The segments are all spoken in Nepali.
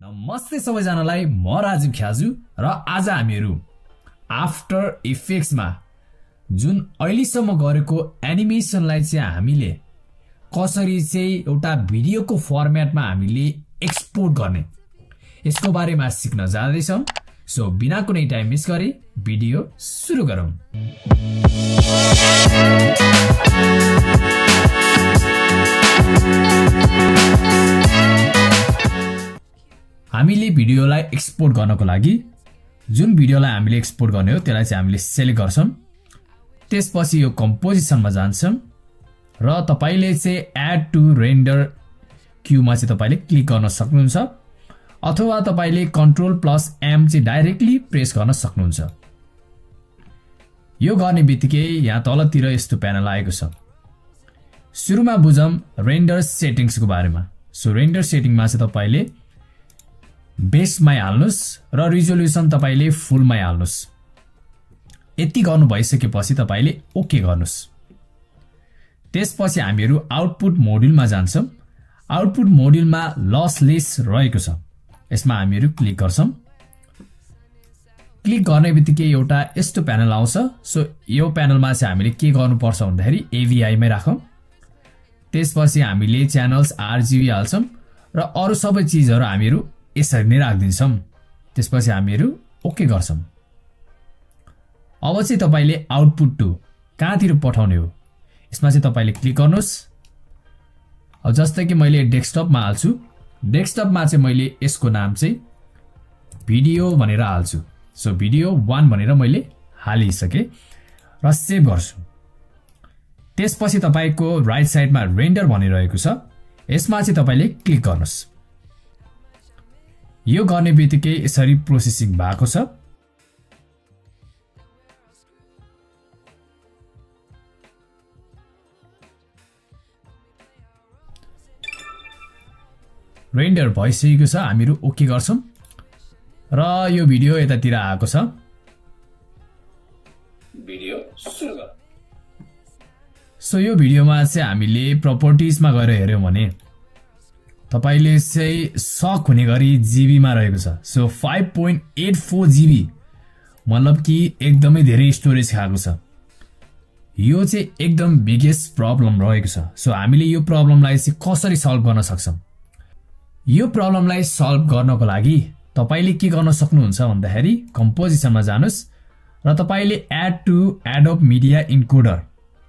नमस्ते सबैजनालाई म राजीव ख्याजु र आज हामीहरु आफ्टर इफेक्ट्समा जुन अहिलेसम्म गरेको एनिमेसनलाई चाहिँ हामीले कसरी चाहिँ एउटा भिडियोको फर्मेटमा हामीले एक्सपोर्ट गर्ने यसको बारेमा सिक्न जाँदै छौं। सो बिना कुनै टाइम मिस गरी भिडियो सुरु गरौं। हामीले भिडियोलाई एक्सपोर्ट गर्नको लागि जुन भिडियोलाई हामीले एक्सपोर्ट गर्ने हो त्यसलाई चाहिँ हामीले सिलेक्ट गर्छौं। त्यसपछि यो कम्पोजिसनमा जान्छौं र तपाईले चाहिँ एड टु रेन्डर क्यूमा चाहिँ तपाईले क्लिक गर्न सक्नुहुन्छ अथवा तपाईले कन्ट्रोल+M चाहिँ डाइरेक्टली प्रेस गर्न सक्नुहुन्छ। यो गर्ने बित्तिकै यहाँ तलतिर यस्तो प्यानल आएको छ। सुरुमा बुझौं रेन्डर सेटिंग्सको बारेमा। सो रेन्डर सेटिङमा चाहिँ तपाईले बेसमै हाल्नुस् र रिजोल्युसन तपाईले फुलमै हाल्नुस्। यति गर्नु भइसकेपछि तपाईले ओके गर्नुस्। त्यसपछि हामीहरु आउटपुट मोड्युलमा जान्छौं। आउटपुट मोड्युलमा लसलेस रहेको छ। यसमा हामीहरु क्लिक गर्छौं। क्लिक गर्ने बित्तिकै एउटा यस्तो प्यानल आउँछ। सो यो प्यानलमा चाहिँ हामीले के गर्नुपर्छ भन्दाखेरि AVI मै राखौं। त्यसपछि हामीले च्यानल्स RGB हाल्छौं र अरु सबै चीजहरु हामीहरु यसरी नै राख्दिन्छौं। त्यसपछि हामीहरु ओके गर्छौं। अब चाहिँ तपाईले आउटपुट टु कहाँतिर पठाउने हो यसमा चाहिँ तपाईले क्लिक गर्नुस्। अब जस्तै कि मैले डेस्कटपमा हाल्छु। डेस्कटपमा चाहिँ मैले यसको नाम चाहिँ भिडियो भनेर हाल्छु। सो भिडियो 1 भनेर मैले हालिसके र सेभ गर्छु। त्यसपछि तपाईको राइट साइडमा रेन्डर भनिरहेको छ। यसमा चाहिँ तपाईले क्लिक गर्नुस्। यो गर्ने बित्तिकै यसरी प्रोसेसिङ भएको छ। रेन्डर भइसकेको छ। हामीहरु ओके गर्छौं र यो भिडियो यतातिर आएको छ। भिडियो सुरु गर। सो यो भिडियोमा चाहिँ हामीले प्रपर्टिजमा गएर हेर्यौं भने तपाईले चाहिँ सक हुने गरी जीबी मा रहेको छ। सो 5.84 जीबी मतलब कि एकदमै धेरै स्टोरेज खाएको छ। यो चाहिँ एकदम बिगेस्ट प्रब्लम रहेको छ। सो हामीले यो प्रब्लमलाई चाहिँ कसरी सल्भ गर्न सक्छौं? यो प्रब्लमलाई सल्भ गर्नको लागि तपाईले के गर्न सक्नुहुन्छ भन्दाखेरि कम्पोजिसनमा जानुस् र तपाईले add to Adobe media encoder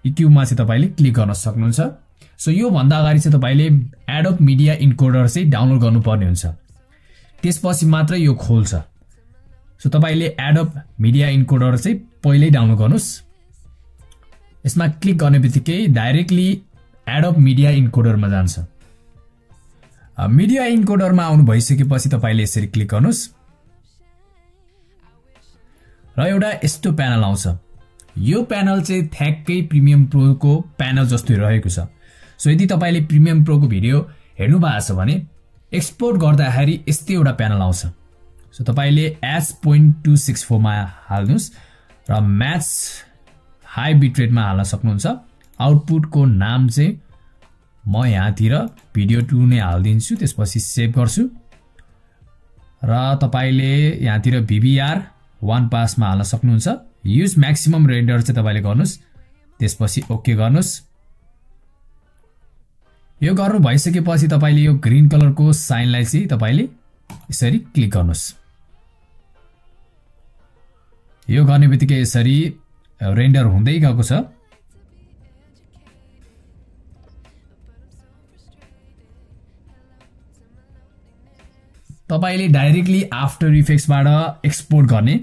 क्यूमा चाहिँ तपाईले क्लिक गर्न सक्नुहुन्छ। सो यो भन्दा अगाडि चाहिँ तपाईले एडोब मिडिया इन्कोडर चाहिँ डाउनलोड गर्नुपर्ने हुन्छ। त्यसपछि मात्र यो खोल्छ। सो तपाईले एडोब मिडिया इन्कोडर चाहिँ पहिल्यै डाउनलोड गर्नुस्। यसमा क्लिक गर्ने बित्तिकै डाइरेक्टली एडोब मिडिया इन्कोडरमा जान्छ। मिडिया इन्कोडरमा आउनु भइसकेपछि तपाईले यसरी क्लिक गर्नुस् र एउटा यस्तो प्यानल आउँछ। यो प्यानल चाहिँ ठ्याक्कै प्रिमियम प्रो को प्यानल जस्तै रहेको छ। सो यदि तपाईले प्रिमियम प्रो को भिडियो हेर्नु भएको छ भने एक्सपोर्ट गर्दाखेरि यस्तै एउटा प्यानल आउँछ। सो तपाईले H.264 मा हाल्नुस् र म्याच हाई बिटरेटमा हाल्न सक्नुहुन्छ। आउटपुटको नाम चाहिँ म यहाँतिर भिडियो 2 नै हाल्दिन्छु। त्यसपछि सेभ गर्छु र तपाईले यहाँतिर VBR 1 पासमा हाल्न सक्नुहुन्छ। युज म्याक्सिमम रेन्डर चाहिँ तपाईले गर्नुस्। त्यसपछि ओके गर्नुस्। यो गर्नु भइसकेपछि तपाईले यो ग्रीन कलरको साइनलाई चाहिँ तपाईले यसरी क्लिक गर्नुस्। यो गर्ने बित्तिकै यसरी रेन्डर हुँदै गएको छ। तपाईले डाइरेक्टली आफ्टर इफेक्ट्सबाट एक्सपोर्ट गर्ने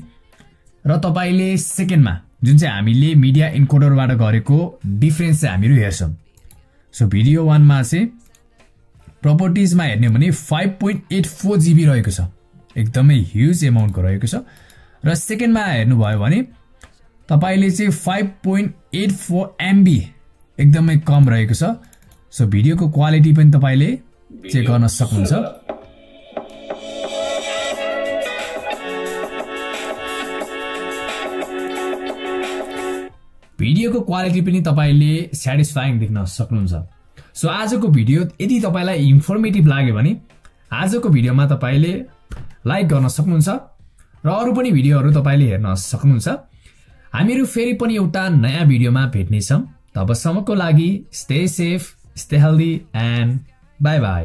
र तपाईले सेकेन्डमा जुन चाहिँ हामीले मिडिया इन्कोडरबाट गरेको डिफरेन्स चाहिँ हामीहरु हेर्छौं। सो भिडियो 1 मा चाहिँ प्रपर्टिजमा हेर्ने भने 5.84 जीबी रहेको छ। एकदमै ह्युज अमाउन्टको रहेको छ। र सेकेन्डमा हेर्नु भयो भने तपाईले चाहिँ 5.84 MB एकदमै कम रहेको छ। सो भिडियोको क्वालिटी पनि तपाईले चेक गर्न सक्नुहुन्छ। भिडियोको क्वालिटी पनि तपाईले स्याटिस्फाइङ देख्न सक्नुहुन्छ। सो आजको भिडियो यदि तपाईलाई इन्फर्मेटिभ लाग्यो भने आजको भिडियोमा तपाईले लाइक गर्न सक्नुहुन्छ र अरु पनि भिडियोहरु तपाईले हेर्न सक्नुहुन्छ। हामीहरु फेरि पनि एउटा नयाँ भिडियोमा भेट्ने छौं। तबसम्मको लागि stay safe, stay healthy and bye bye.